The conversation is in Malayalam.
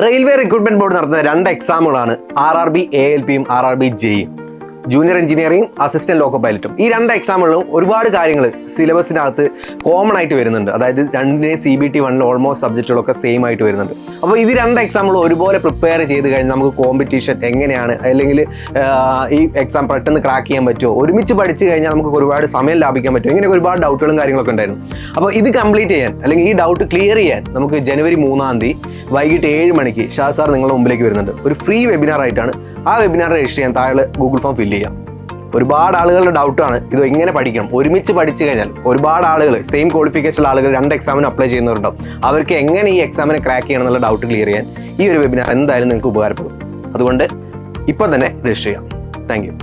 റെയിൽവേ റിക്രൂട്ട്മെന്റ് ബോർഡ് നടത്തുന്ന 2 എക്സാമുകളാണ് RRB ALPയും RRB JEയും. ജൂനിയർ എഞ്ചിനീയറിംഗ്, അസിസ്റ്റന്റ് ലോക്കോ പൈലറ്റും. ഈ 2 എക്സാമുകളിലും ഒരുപാട് കാര്യങ്ങൾ സിലബസിനകത്ത് കോമൺ ആയിട്ട് വരുന്നുണ്ട്. അതായത് രണ്ടിനെയും CBT 1 ഓൾമോസ്റ്റ് സബ്ജക്റ്റുകളൊക്കെ സെയിം ആയിട്ട് വരുന്നുണ്ട്. അപ്പോൾ ഇത് 2 എക്സാമുകളും ഒരുപോലെ പ്രിപ്പയർ ചെയ്ത് കഴിഞ്ഞാൽ നമുക്ക് കോമ്പറ്റീഷൻ എങ്ങനെയാണ്, അല്ലെങ്കിൽ ഈ എക്സാം പെട്ടെന്ന് ക്രാക്ക് ചെയ്യാൻ പറ്റുമോ, ഒരുമിച്ച് പഠിച്ചു കഴിഞ്ഞാൽ നമുക്ക് ഒരുപാട് സമയം ലാഭിക്കാൻ പറ്റുമോ, ഇങ്ങനെ ഒരുപാട് ഡൗട്ടുകളും കാര്യങ്ങളൊക്കെ ഉണ്ടായിരുന്നു. അപ്പോൾ ഇത് കംപ്ലീറ്റ് ചെയ്യാൻ, അല്ലെങ്കിൽ ഈ ഡൗട്ട് ക്ലിയർ ചെയ്യാൻ നമുക്ക് ജനുവരി 3-ാം തീയതി വൈകിട്ട് 7 മണിക്ക് ഷാദ് സാർ നിങ്ങളുടെ മുമ്പിലേക്ക് വരുന്നുണ്ട്. ഒരു ഫ്രീ വെബിനാർ ആയിട്ടാണ്. ആ വെബിനാർ രജിസ്റ്റർ ചെയ്യാൻ താഴെ ഗൂഗിൾ ഫോം ഫില്ല് ചെയ്യാം. ഒരുപാട് ആളുകളുടെ ഡൗട്ടാണ് ഇത് എങ്ങനെ പഠിക്കണം. ഒരുമിച്ച് പഠിച്ചു കഴിഞ്ഞാൽ ഒരുപാട് ആളുകൾ, സെയിം ക്വാളിഫിക്കേഷൻ ആളുകൾ 2 എക്സാമിന് അപ്ലൈ ചെയ്യുന്നവരുണ്ടാവും. അവർക്ക് എങ്ങനെ ഈ എക്സാമിനെ ക്രാക്ക് ചെയ്യണം എന്നുള്ള ഡൗട്ട് ക്ലിയർ ചെയ്യാൻ ഈ ഒരു വെബിനാർ എന്തായാലും നിങ്ങൾക്ക് ഉപകാരപ്പെടും. അതുകൊണ്ട് ഇപ്പോൾ തന്നെ രജിസ്റ്റർ ചെയ്യാം. Thank you.